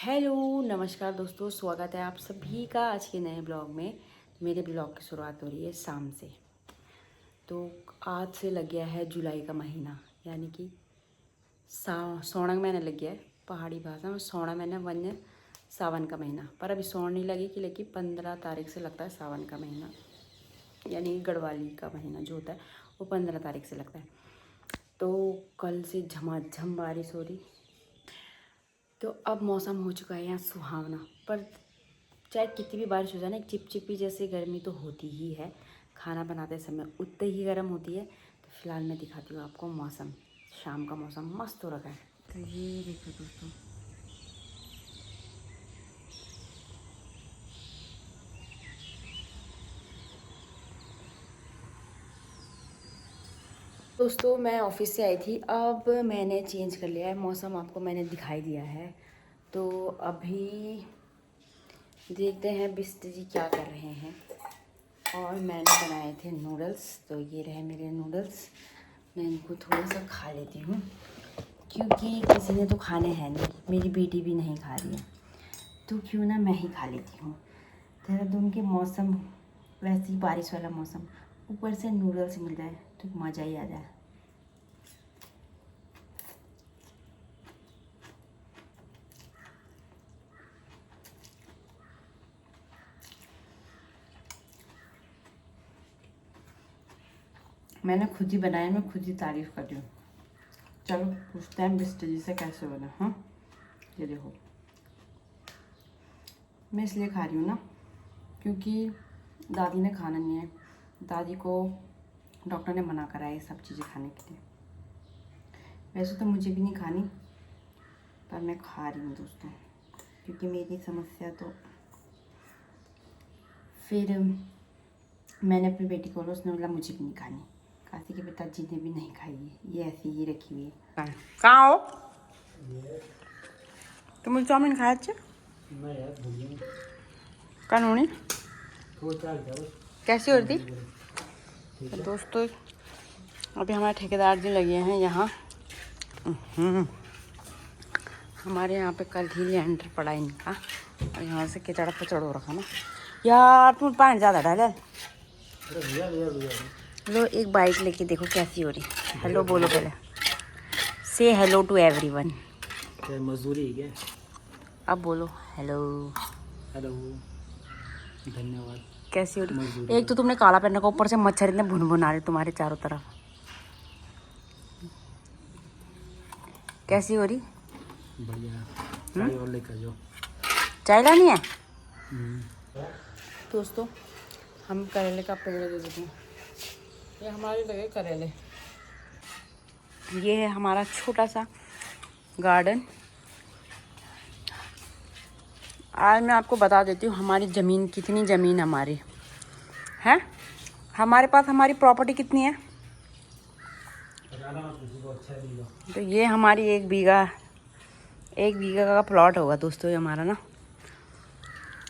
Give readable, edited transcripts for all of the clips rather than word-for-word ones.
Hello नमस्कार दोस्तों, स्वागत है आप सभी का आज के नए ब्लॉग में। मेरे ब्लॉग की शुरुआत हो रही है शाम से। तो आज से लग गया है जुलाई का महीना, यानी कि सौण महीना लग गया है। पहाड़ी भाषा में सौण महीना वन सावन का महीना, पर अभी सौण नहीं लगेगी, लेकिन 15 तारीख से लगता है सावन का महीना, यानी गढ़वाली का महीना जो होता है वो 15 तारीख से लगता है। तो कल से झमाझम बारिश हो रही। तो अब मौसम हो चुका है यहाँ सुहावना, पर चाहे कितनी भी बारिश हो जाए ना, एक चिपचिपी जैसी गर्मी तो होती ही है। खाना बनाते समय उतनी ही गर्म होती है। तो फिलहाल मैं दिखाती हूँ आपको मौसम। शाम का मौसम मस्त हो रखा है। तो ये देखो दोस्तों, मैं ऑफिस से आई थी, अब मैंने चेंज कर लिया है मौसम, आपको मैंने दिखाई दिया है। तो अभी देखते हैं बिस्टर जी क्या कर रहे हैं। और मैंने बनाए थे नूडल्स, तो ये रहे मेरे नूडल्स। मैं इनको थोड़ा सा खा लेती हूँ, क्योंकि किसी ने तो खाने हैं नहीं, मेरी बेटी भी नहीं खा रही है, तो क्यों ना मैं ही खा लेती हूँ। देहरादून के मौसम वैसे ही बारिश वाला मौसम, ऊपर से नूडल्स मिल जाए तो मज़ा ही आ जाए। मैंने खुद ही बनाया, मैं खुद ही तारीफ़ कर रही हूँ। चलो पूछते हैं बिस्टर जी से कैसे बना। हाँ, ये देखो, मैं इसलिए खा रही हूँ ना क्योंकि दादी ने खाना नहीं है। दादी को डॉक्टर ने मना करा है ये सब चीज़ें खाने के लिए। वैसे तो मुझे भी नहीं खानी, पर मैं खा रही हूँ दोस्तों, क्योंकि मेरी समस्या तो फिर मैंने अपनी बेटी को बोला, उसने बोला मुझे भी नहीं खानी। काशी के पिताजी ने भी नहीं खाई है, ये ऐसी ही रखी हुई है। कहाँ हो तुम? चाउमीन खाया अच्छे कानूनी कैसी हो रही थी? तो दोस्तों अभी हमारे ठेकेदार जी लगे हैं यहाँ। हमारे यहाँ पे कल ही लेंटर पड़ा इनका, और यहाँ से किचड़ पचड़ हो रखा ना यार। तुम पानी ज़्यादा डाले। लो एक बाइट लेके देखो कैसी हो रही। हेलो बोलो पहले, से हेलो टू एवरीवन। मजदूरी है क्या? अब बोलो हेलो। हेलो, धन्यवाद। कैसी हो रही? एक तो तुमने काला पहन रखा, ऊपर से मच्छर इतने भुन भुन आ रहे तुम्हारे चारों तरफ। कैसी हो रही? बढ़िया। चाय और लेकर जाओ। चाय लानी है दोस्तों। हम करेले का पेड़ दे देते हैं, ये हमारे लगे करेले। ये है हमारा छोटा सा गार्डन। आज मैं आपको बता देती हूँ हमारी ज़मीन कितनी, ज़मीन हमारी है, हमारे पास हमारी प्रॉपर्टी कितनी है। तो ये हमारी 1 बीघा का प्लॉट होगा दोस्तों ये हमारा ना।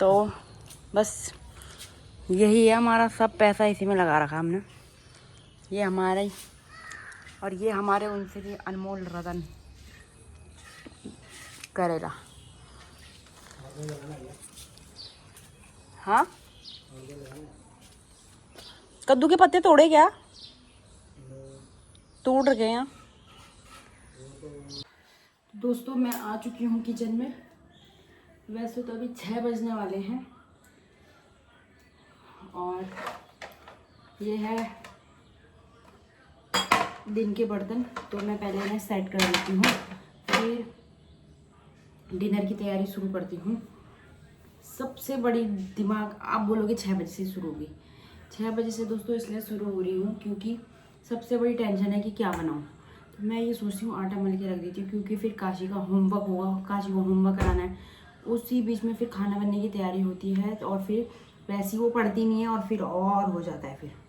तो बस यही है हमारा, सब पैसा इसी में लगा रखा हमने। ये हमारा ही, और ये हमारे उनसे भी अनमोल रतन करेला। हाँ, कद्दू के पत्ते तोड़े क्या? तोड़ रखे हैं दोस्तों। मैं आ चुकी हूँ किचन में। वैसे तो अभी 6 बजने वाले हैं, और ये है दिन के बर्तन, तो मैं पहले इन्हें सेट कर देती हूँ, फिर डिनर की तैयारी शुरू करती हूँ। सबसे बड़ी दिमाग आप बोलोगे 6 बजे से शुरू होगी। 6 बजे से दोस्तों इसलिए शुरू हो रही हूँ क्योंकि सबसे बड़ी टेंशन है कि क्या बनाऊँ। तो मैं ये सोचती हूँ आटा मल के रख देती हूँ, क्योंकि फिर काशी का होमवर्क होगा, काशी को होमवर्क कराना है। उसी बीच में फिर खाना बनने की तैयारी होती है, और फिर वैसी वो पढ़ती नहीं है, और फिर और हो जाता है फिर।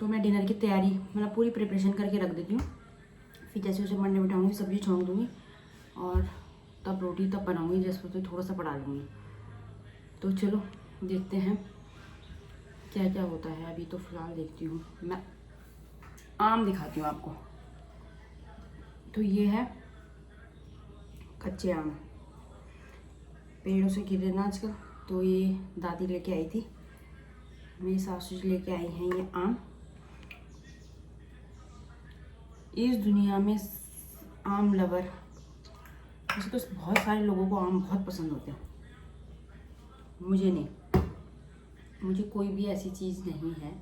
तो मैं डिनर की तैयारी मतलब पूरी प्रिपरेशन करके रख देती हूँ। फिर जैसे उसे मंडे बिठाऊँगी, सब्जी छोड़ दूँगी, और तब रोटी तब बनाऊँगी, जैसे तो थोड़ा सा पढ़ा लूँगी। तो चलो देखते हैं क्या क्या होता है। अभी तो फिलहाल देखती हूँ, मैं आम दिखाती हूँ आपको। तो ये है कच्चे आम, पेड़ों से गिर रहे ना आजकल, तो ये दादी लेके आई थी, मेरी सासू जी लेके आई हैं ये आम। इस दुनिया में आम लवर, वैसे तो बहुत सारे लोगों को आम बहुत पसंद होते हैं, मुझे नहीं। मुझे कोई भी ऐसी चीज़ नहीं है,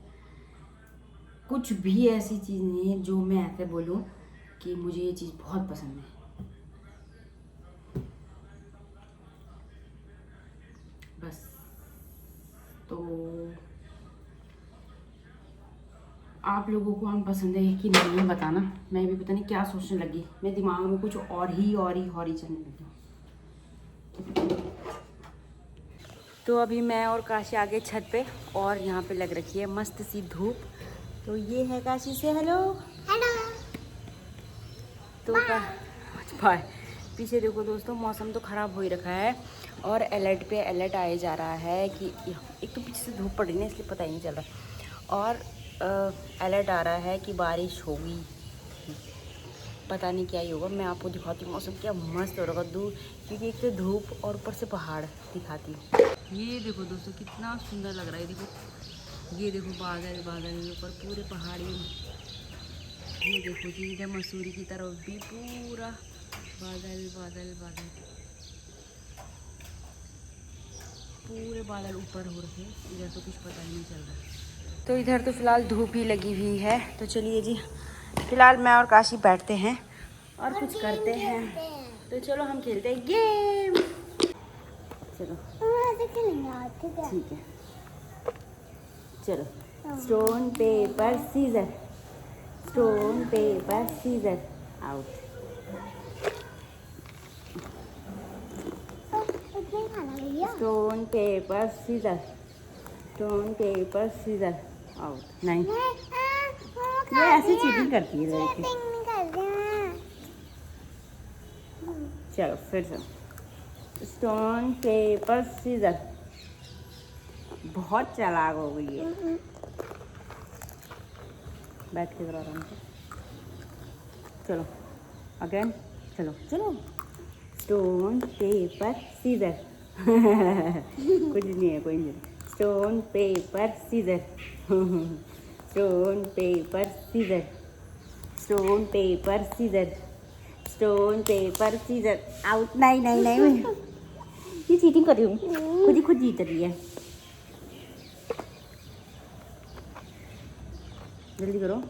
कुछ भी ऐसी चीज़ नहीं है जो मैं ऐसे बोलूँ कि मुझे ये चीज़ बहुत पसंद है। बस तो आप लोगों को आम पसंद है कि नहीं बताना। मैं भी पता नहीं क्या सोचने लगी, मेरे दिमाग में कुछ और ही चलने लगी। तो अभी मैं और काशी आ गए छत पे, और यहाँ पे लग रखी है मस्त सी धूप। तो ये है काशी से हेलो हेलो। तो बाय। पीछे देखो दोस्तों, मौसम तो ख़राब हो ही रखा है, और अलर्ट पे अलर्ट आया जा रहा है कि एक तो पीछे से धूप पड़ रही है इसलिए पता ही नहीं चल रहा, और अलर्ट आ रहा है कि बारिश होगी, पता नहीं क्या ही होगा। मैं आपको दिखाती हूँ मौसम क्या मस्त हो रहा है दूर, क्योंकि एक तो धूप और ऊपर से पहाड़ दिखाती हूँ। ये देखो दोस्तों कितना सुंदर लग रहा है, देखो ये देखो बादल बादल ऊपर पूरे पहाड़ी, ये देखो जी इधर मसूरी की तरफ भी पूरा बादल बादल बादल, पूरे बादल ऊपर हो रहे, इधर तो कुछ पता ही नहीं चल रहा। तो इधर तो फिलहाल धूप ही लगी हुई है। तो चलिए जी, फिलहाल मैं और काशी बैठते हैं और कुछ करते हैं। तो चलो हम खेलते हैं गेम। चलो ठीक है, चलो stone paper scissor, stone paper scissor out. Stone paper scissor, stone paper scissor out. नहीं, ये ऐसी चीटिंग करती है लड़की। चलो फिर से स्टोन पेपर सीजर, बहुत चालाक हो गई है। बैठ के जरा आराम से, चलो अगेन, चलो चलो स्टोन पेपर सीजर कुछ नहीं है, कोई नहीं। Stone paper scissor stone paper scissor, stone paper scissor, stone paper scissor out. नहीं नहीं नहीं ये चीटिंग कर रही हूँ, खुद जीत रही है। जल्दी करो।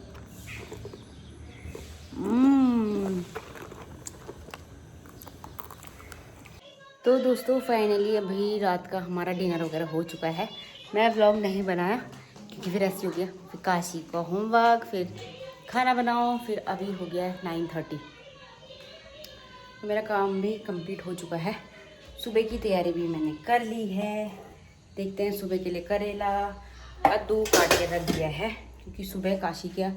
तो दोस्तों फाइनली अभी रात का हमारा डिनर वगैरह हो चुका है। मैं व्लॉग नहीं बनाया क्योंकि फिर ऐसे हो गया, फिर काशी का होमवर्क, फिर खाना बनाओ, फिर अभी हो गया 9:30। तो मेरा काम भी कंप्लीट हो चुका है, सुबह की तैयारी भी मैंने कर ली है। देखते हैं सुबह के लिए करेला कद्दू काट के रख दिया है, क्योंकि सुबह काशी का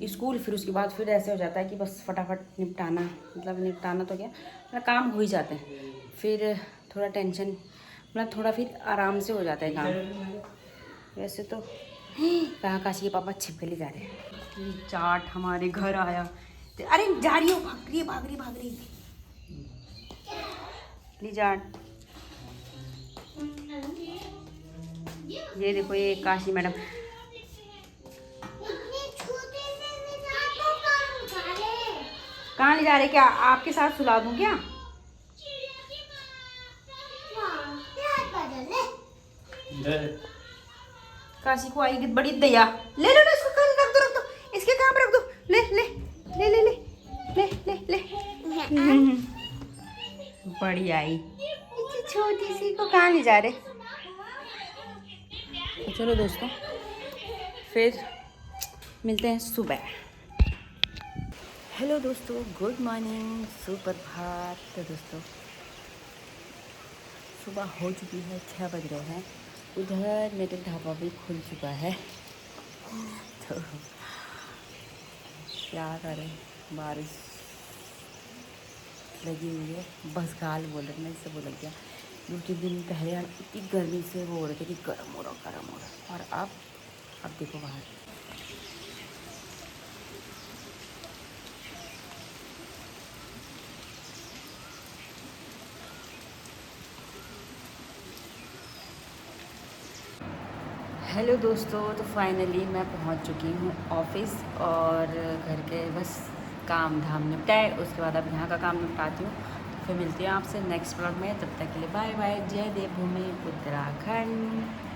स्कूल, फिर उसके बाद फिर ऐसे हो जाता है कि बस फटाफट निपटाना, मतलब निपटाना तो क्या, मेरा काम हो ही जाता है, फिर थोड़ा टेंशन, मतलब थोड़ा फिर आराम से हो जाता है काम। वैसे तो कहाँ काशी के पापा छिप के ले जा रहे हैं। चाट हमारे घर आया, अरे जा रही हो, भाग रही ली चाट। ये देखो ये काशी मैडम, कहाँ ले जा रहे, क्या आपके साथ सुला दूं क्या? काशी को आएगी बड़ी दया, ले लो इसको, रख दो इसके काम रख दो, ले ले ले ले ले ले ले ले बड़ी आई, छोटी सी को कहाँ ले जा रहे। तो चलो दोस्तों फिर मिलते हैं सुबह। हेलो दोस्तों, गुड मॉर्निंग, सुप्रभात। तो दोस्तों सुबह हो चुकी है, 6 बज रहे हैं। उधर मेरे ढाबा भी खुल चुका है, तो क्या करें, बारिश लगी हुई है, बस गाल बोल रहे, मैं इससे बोल गया। 2-3 दिन पहले इतनी गर्मी से वो हो रहे थे कि गर्म हो रहा, और अब देखो बाहर। हेलो दोस्तों, तो फाइनली मैं पहुंच चुकी हूं ऑफिस और घर के बस काम धाम निपटाए। उसके बाद अब यहाँ का काम निपटाती हूँ। तो फिर मिलती हूँ आपसे नेक्स्ट ब्लॉग में। तब तक के लिए बाय बाय। जय देवभूमि उत्तराखंड।